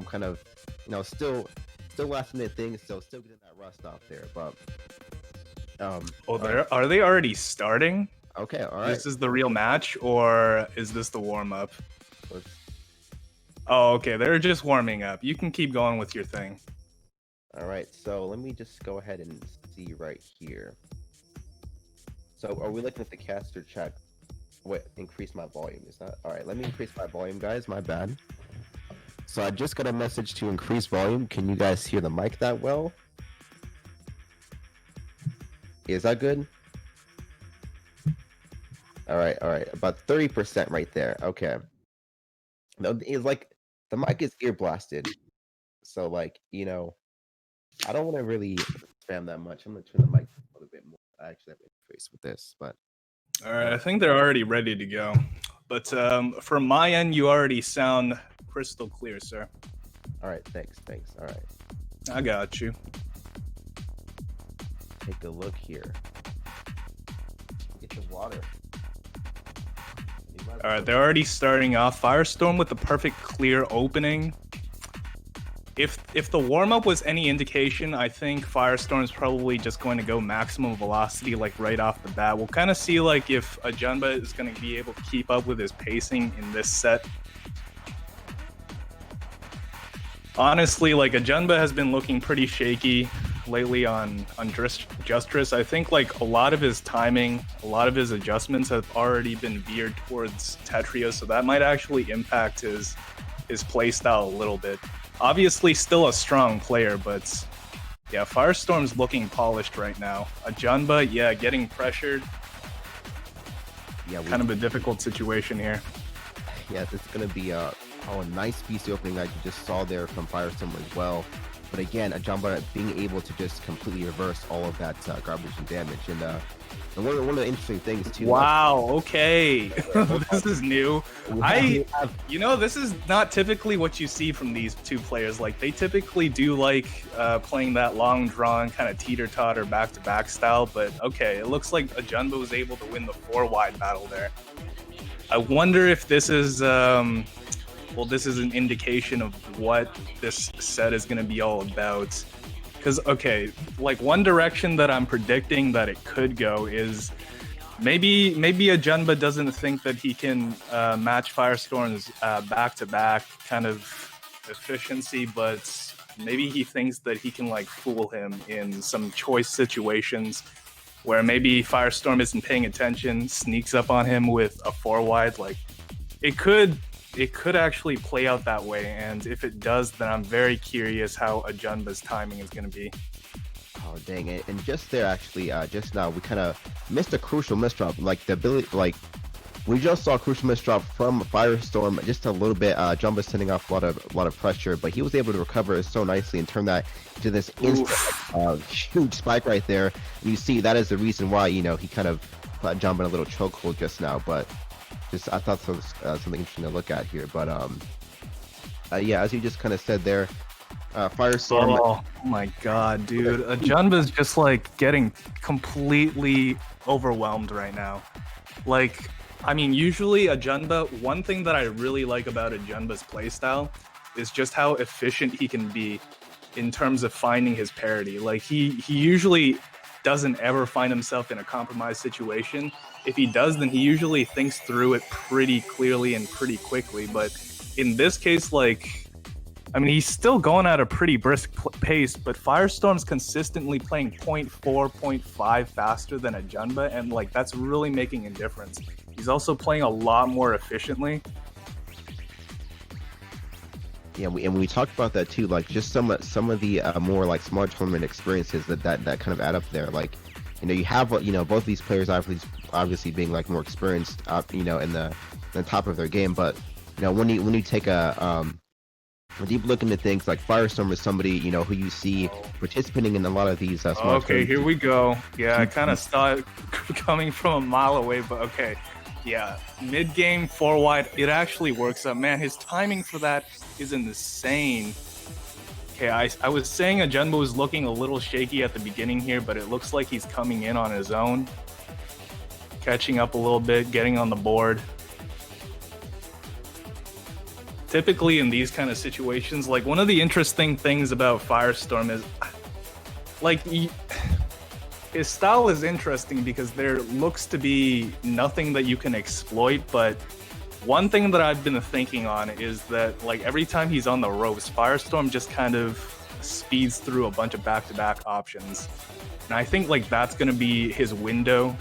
kind of, still last minute things, still getting that rust off there. But are they already starting? Okay, all right. This is the real match, or is this the warm up? Oh, okay, they're just warming up. You can keep going with your thing. All right, so let me just go ahead and see right here. So are we looking at the caster check? Wait, increase my volume. Is that all right? Let me increase my volume, guys. My bad. So I just got a message to increase volume. Can you guys hear the mic that well? Is that good? All right, about 30% right there. Okay. No, it's like the mic is ear blasted, so like I don't want to really spam that much. I'm gonna turn the mic a little bit more. I actually have interface with this, but all right, I think they're already ready to go. But from my end, you already sound crystal clear, sir. All right, thanks. All right, I got you. Take a look here. Get the water. All right, they're already starting off. FireStorm with the perfect clear opening. If the warm-up was any indication, I think FireStorm's probably just going to go maximum velocity like right off the bat. We'll kind of see like if Ajanba is going to be able to keep up with his pacing in this set. Honestly, like Ajanba has been looking pretty shaky lately on Jstris. I think like a lot of his timing, a lot of his adjustments have already been veered towards Tetria, so that might actually impact his playstyle a little bit. Obviously still a strong player, but yeah, FireStorm's looking polished right now. Ajanba, yeah, getting pressured. Yeah, kind of a difficult situation here. Yeah, it's going to be a nice PC opening that you just saw there from FireStorm as well. But again, Ajanba being able to just completely reverse all of that garbage and damage. And one of the interesting things too. Wow. Okay. This is new. This is not typically what you see from these two players. Like they typically do like playing that long drawn kind of teeter totter back to back style. But okay, it looks like Ajanba was able to win the 4-wide battle there. I wonder if this is this is an indication of what this set is going to be all about. Because, okay, like one direction that I'm predicting that it could go is maybe Ajanba doesn't think that he can match FireStorm's back-to-back kind of efficiency, but maybe he thinks that he can like fool him in some choice situations where maybe FireStorm isn't paying attention, sneaks up on him with a 4-wide. Like it could actually play out that way, and if it does, then I'm very curious how Ajanba's timing is going to be. Oh dang it! And just there, actually, just now we kind of missed a crucial misdrop. Like the ability, like we just saw a crucial misdrop from FireStorm, just a little bit. Ajanba sending off a lot of pressure, but he was able to recover so nicely and turn that into this instant huge spike right there. And you see that is the reason why he kind of put Ajanba in a little chokehold just now, but. I thought so, something interesting to look at here, but yeah, as you just kind of said there, FireStorm. Oh my god, dude! Ajanba's just like getting completely overwhelmed right now. Like, I mean, usually Ajanba. One thing that I really like about Ajanba's playstyle is just how efficient he can be in terms of finding his parity. Like he usually doesn't ever find himself in a compromised situation. If he does, then he usually thinks through it pretty clearly and pretty quickly. But in this case, like, I mean, he's still going at a pretty brisk pace, but FireStorm's consistently playing 0.4, 0.5 faster than Ajanba, and like that's really making a difference. He's also playing a lot more efficiently. Yeah, and we talked about that too, like just some of the more like smart tournament experiences that kind of add up there. Like, you have both these players obviously being like more experienced, in the top of their game, but when you take a deep look into things, like FireStorm is somebody who you see participating in a lot of these smart okay, here we go. Yeah, I kind of saw it coming from a mile away, but okay. Yeah, mid-game 4-wide, it actually works out. Man, his timing for that is insane. Okay, I was saying Ajanba was looking a little shaky at the beginning here, but it looks like he's coming in on his own. Catching up a little bit, getting on the board. typically in these kind of situations, like one of the interesting things about FireStorm is like his style is interesting because there looks to be nothing that you can exploit, but one thing that I've been thinking on is that like every time he's on the ropes, FireStorm just kind of speeds through a bunch of back-to-back options. And I think like that's going to be his window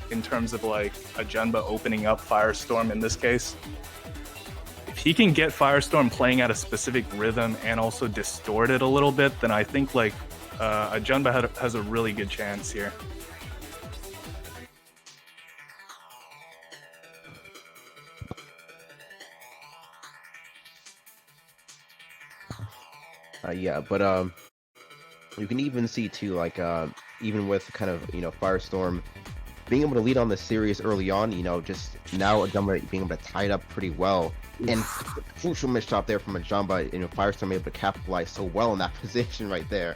in terms of like Ajanba opening up FireStorm in this case. If he can get FireStorm playing at a specific rhythm and also distort it a little bit, then I think like Ajanba has a really good chance here. Yeah, but you can even see too, like even with kind of FireStorm being able to lead on the series early on, just now Ajanba being able to tie it up pretty well, and crucial misshot there from Ajanba, FireStorm able to capitalize so well in that position right there.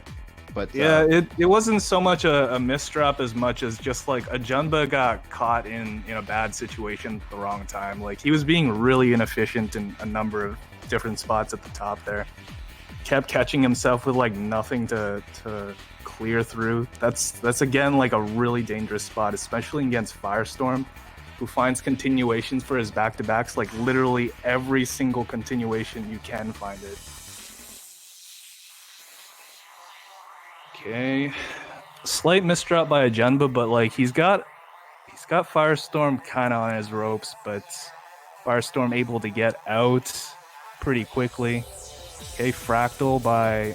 But yeah, it wasn't so much a misdrop as much as just like Ajanba got caught in a bad situation at the wrong time. Like he was being really inefficient in a number of different spots at the top there. Kept catching himself with like nothing to clear through. That's again like a really dangerous spot, especially against FireStorm, who finds continuations for his back-to-backs, like literally every single continuation you can find it. Okay, slight misdrop by Ajanba, but like he's got FireStorm kind of on his ropes, but FireStorm able to get out pretty quickly. Okay, Fractal by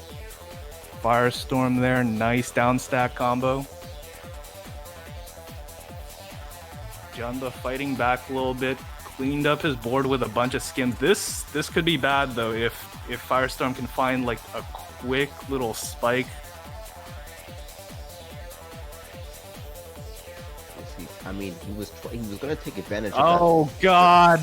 FireStorm there. Nice down stack combo. Ajanba fighting back a little bit. Cleaned up his board with a bunch of skims. This could be bad though if FireStorm can find like a quick little spike. I mean, he was going to take advantage of Oh God!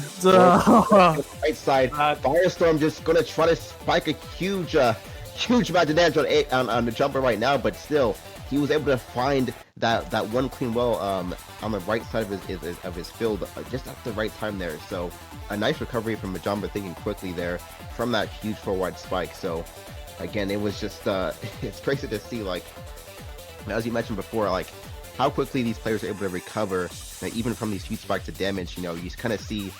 Right side, FireStorm just going to try to spike a huge amount of damage on the jumper right now, but still, he was able to find that one clean well on the right side of his field just at the right time there. So a nice recovery from Ajanba, thinking quickly there from that huge forward spike. So again, it was just it's crazy to see, like as you mentioned before, like how quickly these players are able to recover, even from these huge spikes of damage. You kind of see,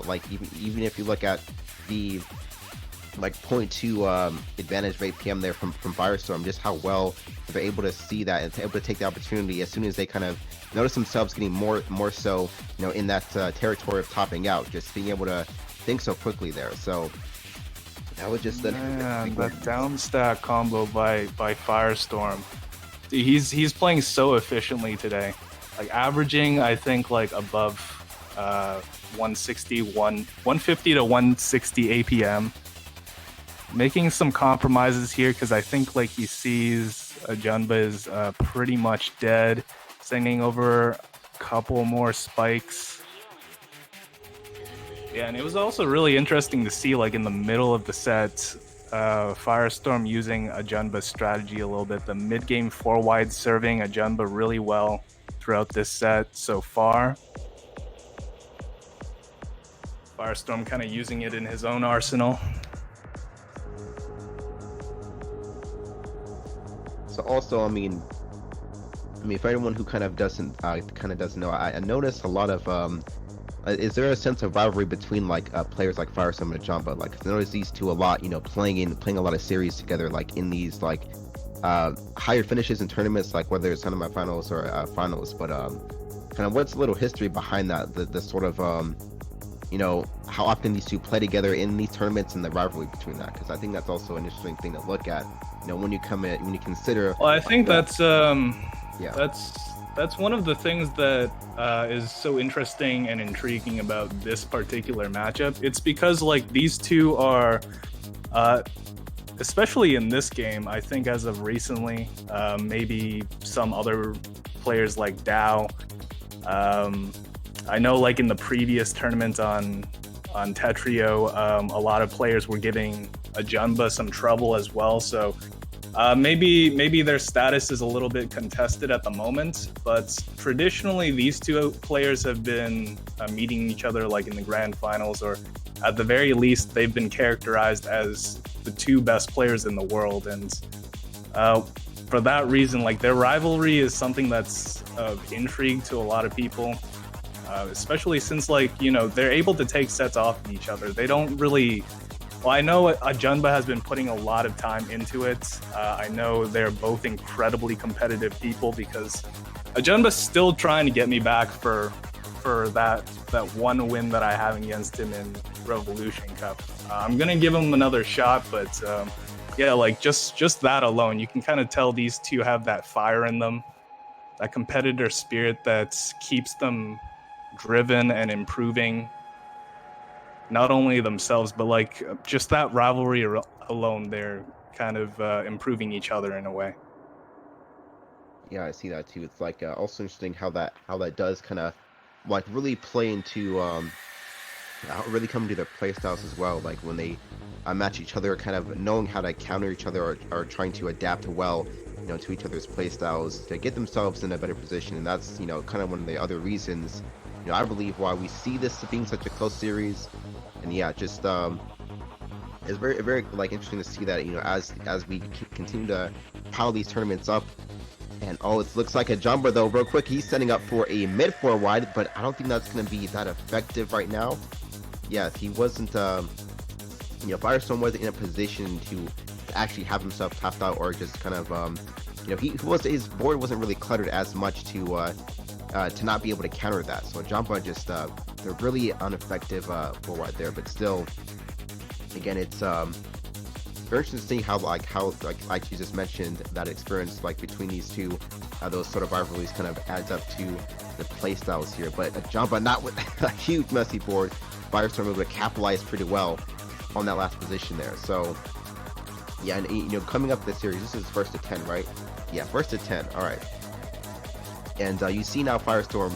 like even if you look at the like 0.2 advantage of APM there from FireStorm, just how well they're able to see that and able to take the opportunity as soon as they kind of notice themselves getting more so in that territory of topping out, just being able to think so quickly there. So that was just that down stack combo by FireStorm. He's playing so efficiently today, like averaging I think like above 150 to 160 APM. Making some compromises here because I think like he sees Ajanba is pretty much dead, sending over a couple more spikes. Yeah, and it was also really interesting to see like in the middle of the set, FireStorm using Ajanba's strategy a little bit. The mid-game 4-wide serving Ajanba really well throughout this set so far. FireStorm kind of using it in his own arsenal. So also, I mean, for anyone who kind of doesn't know, I noticed a lot of is there a sense of rivalry between like players like FireStorm and Ajanba? Like I noticed these two a lot, playing a lot of series together, like in these like higher finishes in tournaments, like whether it's tournament finals or finals. But kind of what's a little history behind that, the sort of how often these two play together in these tournaments and the rivalry between that, because I think that's also an interesting thing to look at. When you consider. Well, I think that's one of the things that is so interesting and intriguing about this particular matchup. It's because like these two are, especially in this game, I think as of recently, maybe some other players like Dow. I know like in the previous tournament on Tetrio, a lot of players were giving Ajanba some trouble as well. So maybe their status is a little bit contested at the moment, but traditionally these two players have been meeting each other like in the grand finals or at the very least, they've been characterized as the two best players in the world, and for that reason, like their rivalry is something that's of intrigue to a lot of people, especially since they're able to take sets off of each other. They don't really. Well, I know Ajanba has been putting a lot of time into it. I know they're both incredibly competitive people because Ajanba's still trying to get me back for that one win that I have against him in Revolution Cup. I'm gonna give him another shot, but yeah, like just that alone, you can kind of tell these two have that fire in them, that competitor spirit that keeps them driven and improving. Not only themselves, but like just that rivalry alone, they're kind of improving each other in a way. Yeah, I see that too. It's like also interesting how that does kind of like really play into really come to their play styles as well. Like when they match each other, kind of knowing how to counter each other or trying to adapt well, to each other's play styles to get themselves in a better position. And that's kind of one of the other reasons, I believe why we see this being such a close series. And yeah, just it's very very like interesting to see that as we continue to pile these tournaments up. And it looks like Ajanba though, real quick, he's setting up for a mid 4 wide, but I don't think that's going to be that effective right now. Yeah, he wasn't, FireStorm wasn't in a position to actually have himself tapped out or just kind of, his board wasn't really cluttered as much to not be able to counter that. So Ajanba just, they're really ineffective 4 wide there, but still, again, it's, very interesting to see how you just mentioned, that experience between these two, those sort of rivalries kind of adds up to the play styles here. But Ajanba not with a huge messy board, FireStorm able to capitalize pretty well on that last position there. So yeah, and coming up this series, this is first to 10, right? Yeah, first to 10. All right, and you see now FireStorm,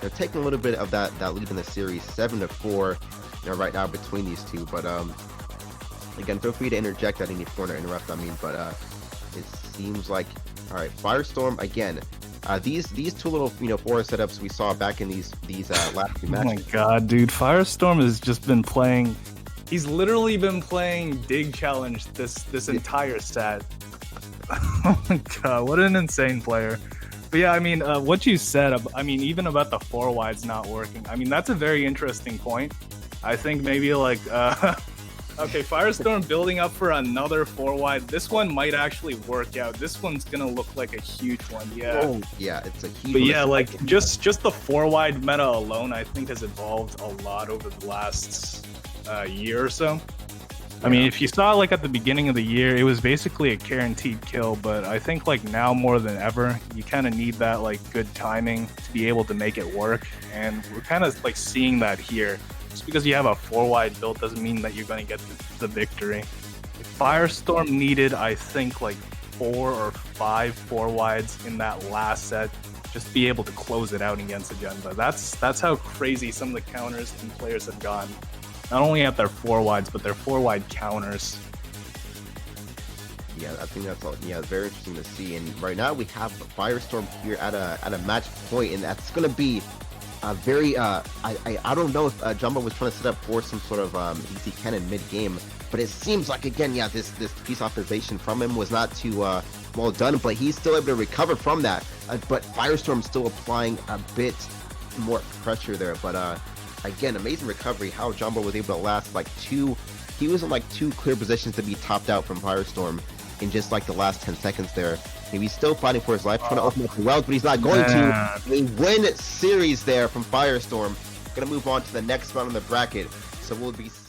they're taking a little bit of that lead in the series, 7-4, right now between these two, but again, feel free to interject at any point or interrupt. But it seems like, all right, FireStorm again. These two little forest setups we saw back in these last few matches. Oh my god, dude! FireStorm has just been playing. He's literally been playing Dig Challenge this entire set. Oh my god, what an insane player! But yeah, what you said, even about the 4 wides not working. That's a very interesting point. I think maybe okay, FireStorm building up for another 4 wide. This one might actually work out. This one's gonna look like a huge one. Yeah. Oh, yeah, it's a huge. But yeah, just the 4 wide meta alone, I think has evolved a lot over the last year or so. Yeah. If you saw at the beginning of the year, it was basically a guaranteed kill. But I think now more than ever, you kind of need that good timing to be able to make it work. And we're kind of seeing that here. Just because you have a 4 wide build doesn't mean that you're going to get the victory. FireStorm needed, I think, 4 or 5 4 wides in that last set, just be able to close it out against Ajanba. That's how crazy some of the counters and players have gone. Not only at their 4 wides, but their 4 wide counters. Yeah, I think that's all. Yeah, very interesting to see. And right now we have FireStorm here at a match point, and that's going to be very I don't know if Ajanba was trying to set up for some sort of easy cannon mid game, but it seems like again, yeah, this piece optimization from him was not too well done, but he's still able to recover from that. But FireStorm still applying a bit more pressure there. But again, amazing recovery. How Ajanba was able to last two. He was in 2 clear positions to be topped out from FireStorm in just the last 10 seconds there. He's still fighting for his life, trying to open up the wells, but he's not going to. A win series there from FireStorm. Going to move on to the next round in the bracket. So we'll be seeing.